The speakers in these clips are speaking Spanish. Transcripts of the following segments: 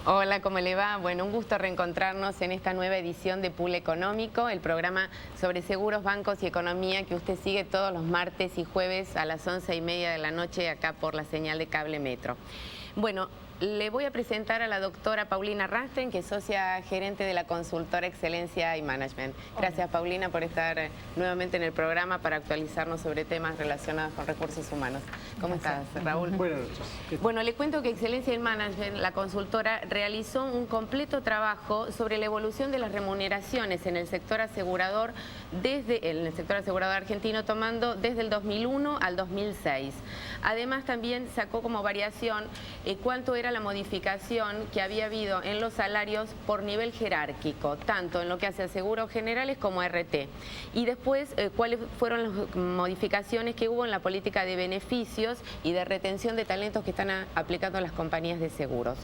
Hola, ¿cómo le va? Bueno, un gusto reencontrarnos en esta nueva edición de Pool Económico, el programa sobre seguros, bancos y economía que usted sigue todos los martes y jueves a las 11:30 de la noche acá por la señal de Cable Metro. Bueno, le voy a presentar a la doctora Paulina Rasten, que es socia gerente de la consultora Excelencia y Management. Gracias, Paulina, por estar nuevamente en el programa para actualizarnos sobre temas relacionados con recursos humanos. ¿Cómo estás, Raúl? Buenas noches. Bueno, le cuento que Excelencia y Management, la consultora, realizó un completo trabajo sobre la evolución de las remuneraciones en el sector asegurador argentino, tomando desde el 2001 al 2006. Además, también sacó como variación cuánto era la modificación que había habido en los salarios por nivel jerárquico, tanto en lo que hace a seguros generales como a RT. Y después, cuáles fueron las modificaciones que hubo en la política de beneficios y de retención de talentos que están aplicando las compañías de seguros.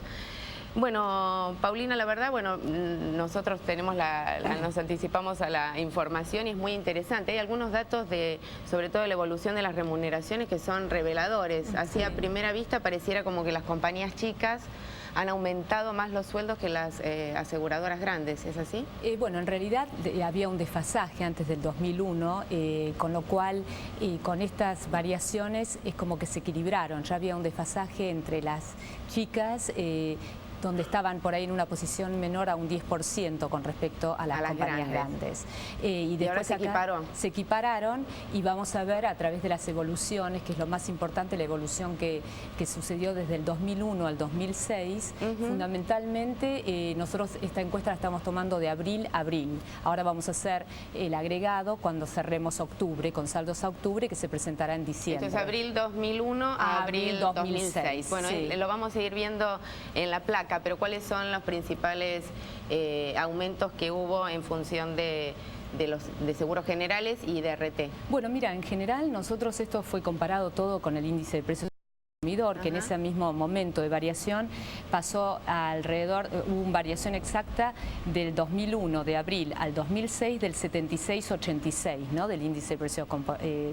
Bueno, Paulina, la verdad, bueno, nosotros nos anticipamos a la información y es muy interesante. Hay algunos datos sobre todo de la evolución de las remuneraciones que son reveladores. Así a primera vista pareciera como que las compañías chicas han aumentado más los sueldos que las aseguradoras grandes, ¿es así? Bueno, en realidad había un desfasaje antes del 2001, con lo cual con estas variaciones es como que se equilibraron. Ya había un desfasaje entre las chicas, donde estaban por ahí en una posición menor a un 10% con respecto a las compañías grandes. Y después ahora se equipararon y vamos a ver a través de las evoluciones, que es lo más importante, la evolución que sucedió desde el 2001 al 2006. Fundamentalmente, nosotros esta encuesta la estamos tomando de abril a abril. Ahora vamos a hacer el agregado cuando cerremos octubre, con saldos a octubre, que se presentará en diciembre. Entonces, abril 2001 a abril 2006. Bueno, sí, lo vamos a ir viendo en la placa. Pero ¿cuáles son los principales aumentos que hubo en función de seguros generales y de RT? Bueno, mira, en general nosotros esto fue comparado todo con el índice de precios del consumidor, que en ese mismo momento de variación pasó alrededor, hubo una variación exacta del 2001, de abril al 2006, del 76,86, ¿no? Del índice de precios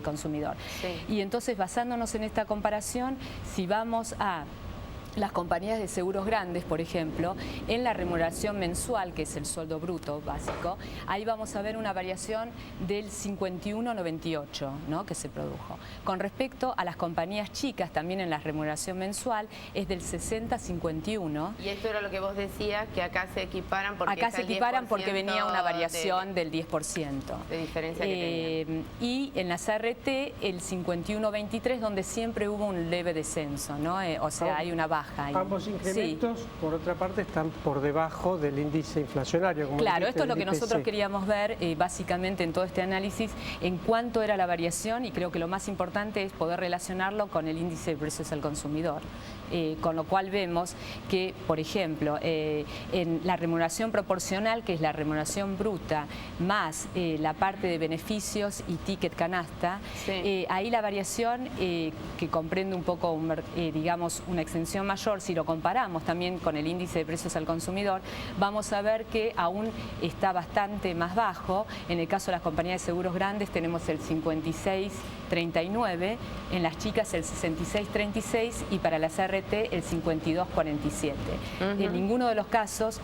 consumidor. Sí. Y entonces, basándonos en esta comparación, si vamos a las compañías de seguros grandes, por ejemplo, en la remuneración mensual, que es el sueldo bruto básico, ahí vamos a ver una variación del 51,98, ¿no? Que se produjo. Con respecto a las compañías chicas, también en la remuneración mensual, es del 60,51. Y esto era lo que vos decías, que acá se equiparan porque acá se equiparan porque venía una variación del 10%. De diferencia que tenían. Y en las ART, el 51,23, donde siempre hubo un leve descenso, ¿no? O sea, hay una baja. Ambos incrementos, por otra parte, están por debajo del índice inflacionario. Como claro, dijiste, esto es lo que nosotros queríamos ver básicamente en todo este análisis, en cuánto era la variación, y creo que lo más importante es poder relacionarlo con el índice de precios al consumidor. Con lo cual vemos que, por ejemplo, en la remuneración proporcional, que es la remuneración bruta, más la parte de beneficios y ticket canasta, ahí la variación, que comprende un poco, digamos, una extensión mayor, si lo comparamos también con el índice de precios al consumidor, vamos a ver que aún está bastante más bajo. En el caso de las compañías de seguros grandes tenemos el 56,39, en las chicas el 66,36 y para las RT el 52,47. En ninguno de los casos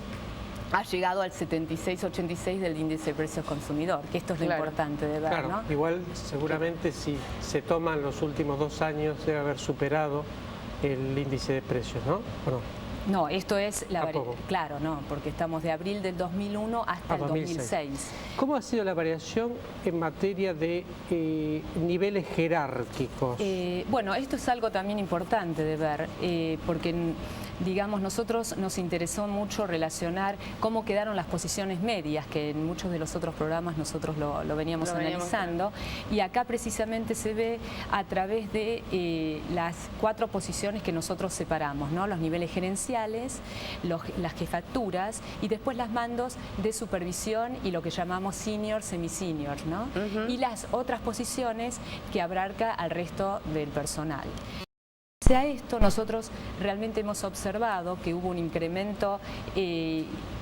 ha llegado al 76,86 del índice de precios consumidor, que esto es lo importante de ver, claro, ¿no? Igual seguramente si se toman los últimos 2 años debe haber superado el índice de precios, ¿no? Bueno, no, esto es la variación. Claro, no, porque estamos de abril del 2001 hasta el 2006. ¿Cómo ha sido la variación en materia de niveles jerárquicos? Bueno, esto es algo también importante de ver, porque digamos, nosotros nos interesó mucho relacionar cómo quedaron las posiciones medias, que en muchos de los otros programas nosotros lo veníamos analizando, y acá precisamente se ve a través de las 4 posiciones que nosotros separamos, ¿no? Los niveles gerenciales, las jefaturas y después las mandos de supervisión y lo que llamamos senior, semi-senior, ¿no? Y las otras posiciones que abarca al resto del personal. A esto nosotros realmente hemos observado que hubo un incremento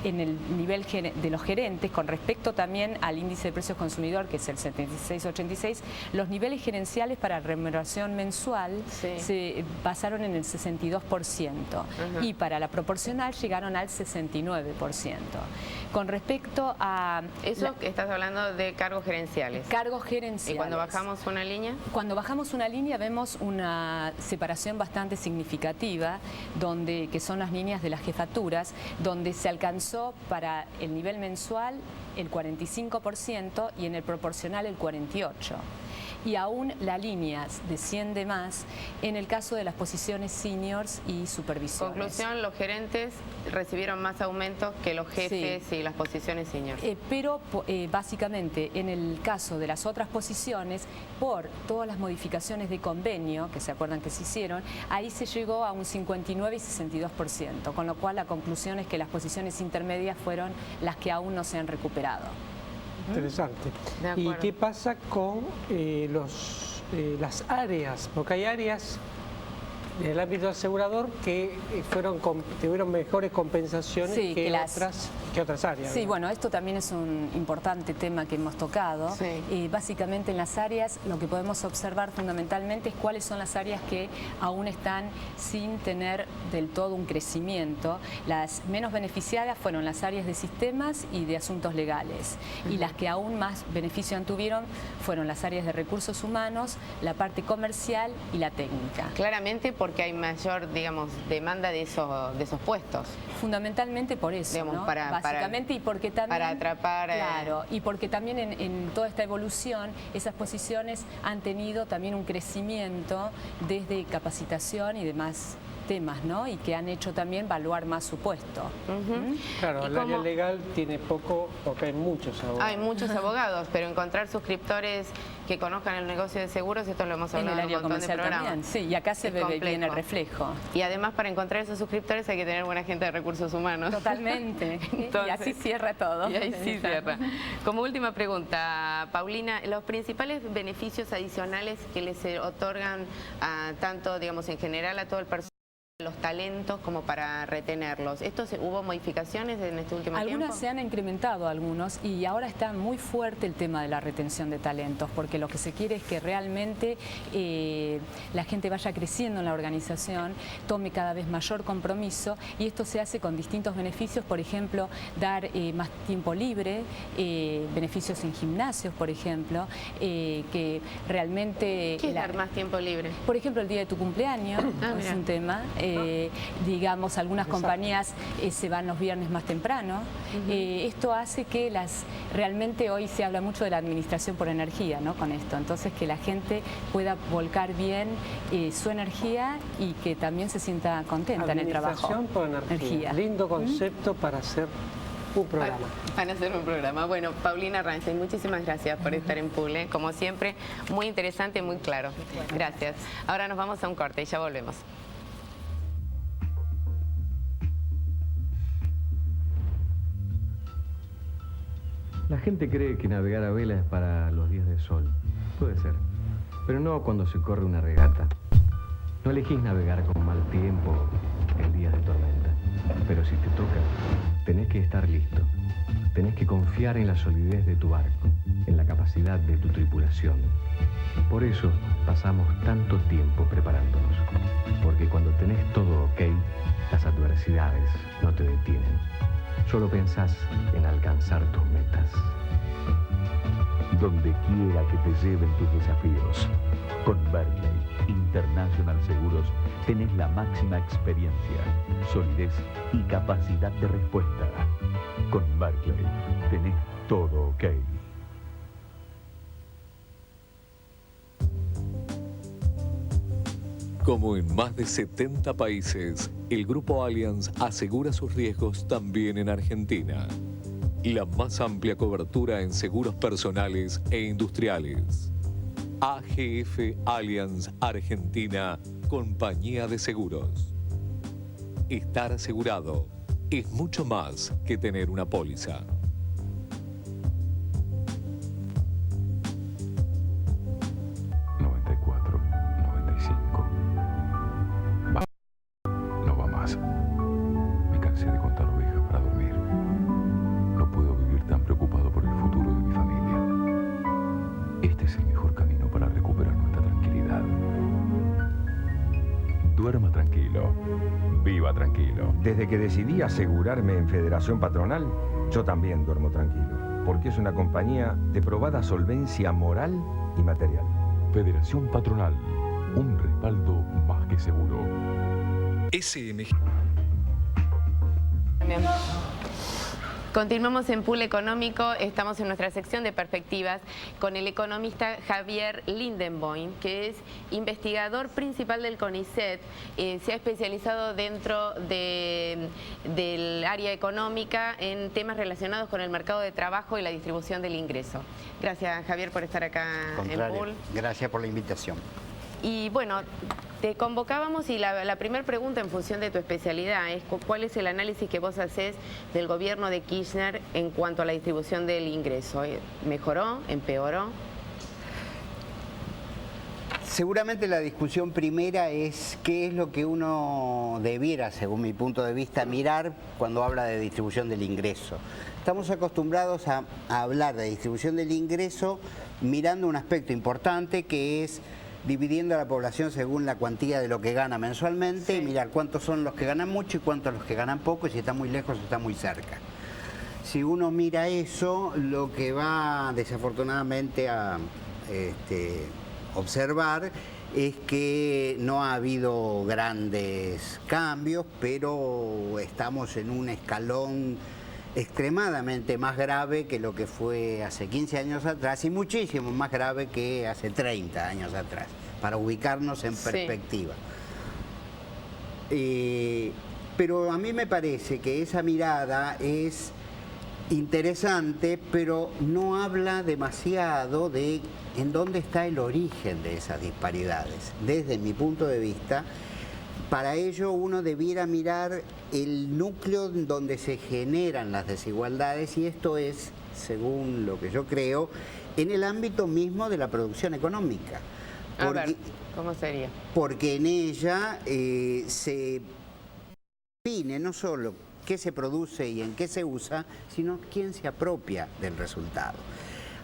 en el nivel de los gerentes, con respecto también al índice de precios consumidor, que es el 7686, los niveles gerenciales para remuneración mensual se basaron en el 62% y para la proporcional llegaron al 69%. Con respecto a... Eso que estás hablando de cargos gerenciales. Cargos gerenciales. ¿Y cuando bajamos una línea? Cuando bajamos una línea vemos una separación bastante significativa, que son las líneas de las jefaturas, donde se alcanzó para el nivel mensual el 45% y en el proporcional el 48%. Y aún la línea desciende más en el caso de las posiciones seniors y supervisores. Conclusión, los gerentes recibieron más aumentos que los jefes y las posiciones seniors. Pero básicamente en el caso de las otras posiciones, por todas las modificaciones de convenio, que se acuerdan que se hicieron, ahí se llegó a un 59 y 62%, con lo cual la conclusión es que las posiciones intermedias fueron las que aún no se han recuperado. Interesante. ¿Y qué pasa con las áreas? Porque hay áreas en el ámbito asegurador que tuvieron mejores compensaciones que otras áreas. Sí, ¿no? Bueno, esto también es un importante tema que hemos tocado. Básicamente en las áreas lo que podemos observar fundamentalmente es cuáles son las áreas que aún están sin tener del todo un crecimiento. Las menos beneficiadas fueron las áreas de sistemas y de asuntos legales. Y las que aún más beneficio tuvieron fueron las áreas de recursos humanos, la parte comercial y la técnica. Claramente porque hay mayor, digamos, demanda de esos puestos. Fundamentalmente por eso, digamos, ¿no? Básicamente, y porque también... Para atrapar... Claro, y porque también en toda esta evolución, esas posiciones han tenido también un crecimiento desde capacitación y demás temas, ¿no? Y que han hecho también valuar más su puesto. Claro, el área legal tiene poco, porque hay muchos abogados. Hay muchos abogados, pero encontrar suscriptores que conozcan el negocio de seguros, esto lo hemos hablado en un montón de programas. También. Sí, y acá se ve bien el reflejo. Y además para encontrar esos suscriptores hay que tener buena gente de recursos humanos. Totalmente. Entonces, y así cierra todo. Y ahí sí cierra. Como última pregunta, Paulina, los principales beneficios adicionales que les otorgan tanto, digamos, en general a todo el personal, los talentos, como para retenerlos. ¿Hubo modificaciones en este último tiempo? Algunas se han incrementado, y ahora está muy fuerte el tema de la retención de talentos, porque lo que se quiere es que realmente la gente vaya creciendo en la organización, tome cada vez mayor compromiso, y esto se hace con distintos beneficios, por ejemplo, dar más tiempo libre, beneficios en gimnasios, por ejemplo, que realmente... ¿Qué es dar más tiempo libre? Por ejemplo, el día de tu cumpleaños es un tema. Digamos, algunas compañías se van los viernes más temprano. Esto hace que realmente hoy se habla mucho de la administración por energía, ¿no? Con esto, entonces que la gente pueda volcar bien su energía y que también se sienta contenta en el trabajo. Administración por energía. Lindo concepto para hacer un programa. Para hacer un programa. Bueno, Paulina Reinstein, muchísimas gracias por estar en PULE. Como siempre, muy interesante y muy claro. Gracias. Ahora nos vamos a un corte y ya volvemos. La gente cree que navegar a vela es para los días de sol. Puede ser, pero no cuando se corre una regata. No elegís navegar con mal tiempo en días de tormenta. Pero si te toca, tenés que estar listo. Tenés que confiar en la solidez de tu barco, en la capacidad de tu tripulación. Por eso pasamos tanto tiempo preparándonos. Porque cuando tenés todo ok, las adversidades no te detienen. Solo pensás en alcanzar tus metas. Donde quiera que te lleven tus desafíos. Con Berkeley International Seguros tenés la máxima experiencia, solidez y capacidad de respuesta. Con Berkeley tenés todo ok. Como en más de 70 países, el Grupo Allianz asegura sus riesgos también en Argentina. La más amplia cobertura en seguros personales e industriales. AGF Allianz Argentina, compañía de seguros. Estar asegurado es mucho más que tener una póliza. No va más. Me cansé de contar ovejas para dormir. Duerma tranquilo. Viva tranquilo. Desde que decidí asegurarme en Federación Patronal, yo también duermo tranquilo, porque es una compañía de probada solvencia moral y material. Federación Patronal, un respaldo más que seguro. SMG. Continuamos en Pool Económico, estamos en nuestra sección de perspectivas con el economista Javier Lindenboim, que es investigador principal del CONICET, se ha especializado dentro del área económica en temas relacionados con el mercado de trabajo y la distribución del ingreso. Gracias, Javier, por estar acá en Pool. Gracias por la invitación. Y bueno, te convocábamos y la primera pregunta en función de tu especialidad es ¿cuál es el análisis que vos haces del gobierno de Kirchner en cuanto a la distribución del ingreso? ¿Mejoró? ¿Empeoró? Seguramente la discusión primera es qué es lo que uno debiera, según mi punto de vista, mirar cuando habla de distribución del ingreso. Estamos acostumbrados a hablar de distribución del ingreso mirando un aspecto importante que es dividiendo a la población según la cuantía de lo que gana mensualmente, y mirar cuántos son los que ganan mucho y cuántos los que ganan poco, y si está muy lejos o está muy cerca. Si uno mira eso, lo que va desafortunadamente a observar es que no ha habido grandes cambios, pero estamos en un escalón extremadamente más grave que lo que fue hace 15 años atrás y muchísimo más grave que hace 30 años atrás, para ubicarnos en perspectiva. Pero a mí me parece que esa mirada es interesante, pero no habla demasiado de en dónde está el origen de esas disparidades. Desde mi punto de vista, para ello uno debiera mirar el núcleo donde se generan las desigualdades, y esto es, según lo que yo creo, en el ámbito mismo de la producción económica. A ver, ¿cómo sería? Porque en ella se define no solo qué se produce y en qué se usa, sino quién se apropia del resultado.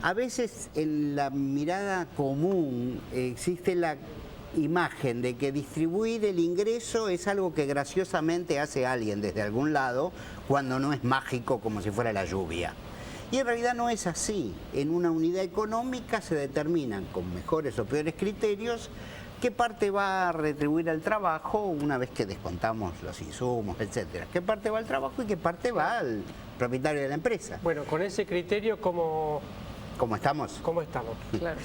A veces en la mirada común existe la imagen de que distribuir el ingreso es algo que graciosamente hace alguien desde algún lado, cuando no es mágico como si fuera la lluvia. Y en realidad no es así. En una unidad económica se determinan con mejores o peores criterios qué parte va a retribuir al trabajo una vez que descontamos los insumos, etcétera. Qué parte va al trabajo y qué parte va al propietario de la empresa. Bueno, con ese criterio, ¿cómo estamos? ¿Cómo estamos? Claro.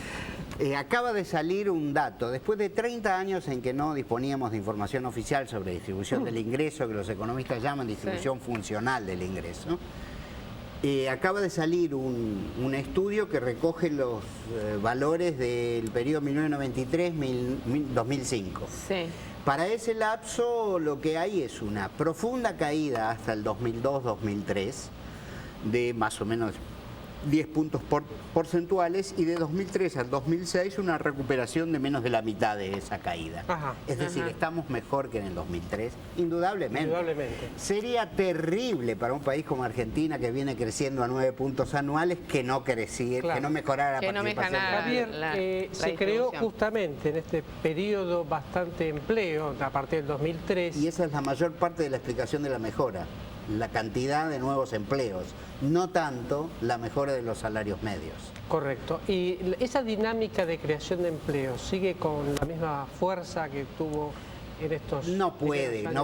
Acaba de salir un dato, después de 30 años en que no disponíamos de información oficial sobre distribución del ingreso, que los economistas llaman distribución funcional del ingreso, acaba de salir un estudio que recoge los valores del periodo 1993-2005. Sí. Para ese lapso lo que hay es una profunda caída hasta el 2002-2003 de más o menos 10 puntos porcentuales, y de 2003 al 2006 una recuperación de menos de la mitad de esa caída. Es decir, estamos mejor que en el 2003, indudablemente. Sería terrible para un país como Argentina, que viene creciendo a 9 puntos anuales, que no creciera, que no mejorara la participación. Javier, se creó justamente en este periodo bastante empleo a partir del 2003. Y esa es la mayor parte de la explicación de la mejora. La cantidad de nuevos empleos, no tanto la mejora de los salarios medios. Correcto. ¿Y esa dinámica de creación de empleo sigue con la misma fuerza que tuvo en estos años? No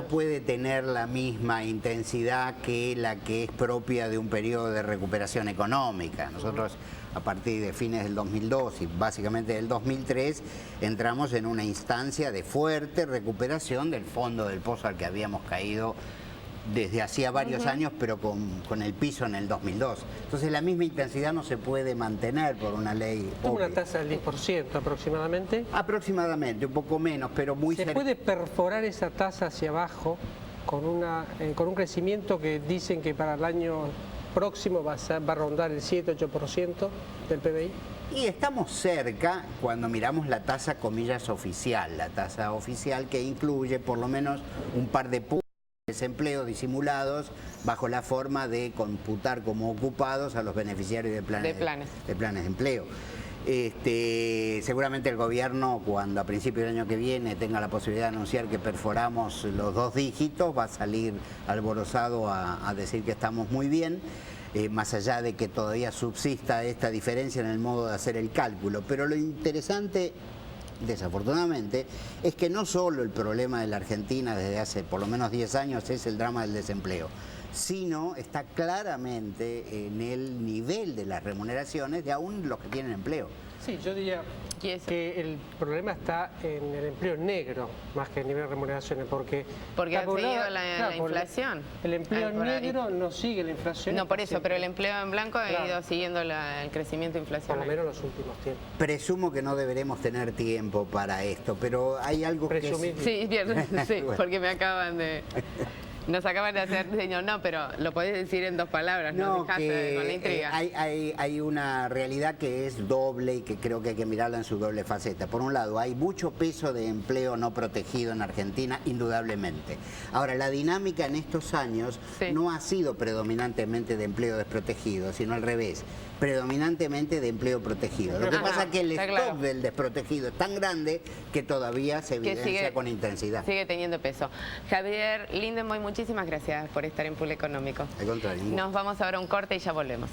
puede tener la misma intensidad que la que es propia de un periodo de recuperación económica. Nosotros, a partir de fines del 2002 y básicamente del 2003, entramos en una instancia de fuerte recuperación del fondo del pozo al que habíamos caído desde hacía varios años, pero con el piso en el 2002. Entonces la misma intensidad no se puede mantener por una ley. ¿Tuvo una tasa del 10% aproximadamente? Aproximadamente, un poco menos, pero muy cerca. ¿Se puede perforar esa tasa hacia abajo con un crecimiento que dicen que para el año próximo va a rondar el 7-8% del PBI? Y estamos cerca cuando miramos la tasa, comillas, oficial, la tasa oficial que incluye por lo menos un par de puntos de desempleo disimulados bajo la forma de computar como ocupados a los beneficiarios de planes de empleo. Seguramente el gobierno, cuando a principio del año que viene tenga la posibilidad de anunciar que perforamos los 2 dígitos, va a salir alborozado a decir que estamos muy bien, más allá de que todavía subsista esta diferencia en el modo de hacer el cálculo. Pero lo interesante, desafortunadamente, es que no solo el problema de la Argentina desde hace por lo menos 10 años es el drama del desempleo, sino está claramente en el nivel de las remuneraciones de aún los que tienen empleo. Sí, yo diría que el problema está en el empleo negro, más que en el nivel de remuneraciones, porque ha seguido la inflación. El empleo negro no sigue la inflación. No, por eso, pero el empleo en blanco ha ido siguiendo el crecimiento inflacionario. Por lo menos los últimos tiempos. Presumo que no deberemos tener tiempo para esto, pero hay algo Presumir. que... Sí, bien, sí, Bueno. porque me acaban de... Nos acaban de hacer señor, no, pero lo podés decir en 2 palabras, no dejaste con la intriga. Hay una realidad que es doble y que creo que hay que mirarla en su doble faceta. Por un lado, hay mucho peso de empleo no protegido en Argentina, indudablemente. Ahora, la dinámica en estos años no ha sido predominantemente de empleo desprotegido, sino al revés, predominantemente de empleo protegido. Lo que pasa es que el stock del desprotegido es tan grande que todavía se evidencia con intensidad. Sigue teniendo peso. Javier Lindenboy, muchísimas gracias por estar en Pool Económico. Al contrario. Nos vamos ahora a un corte y ya volvemos.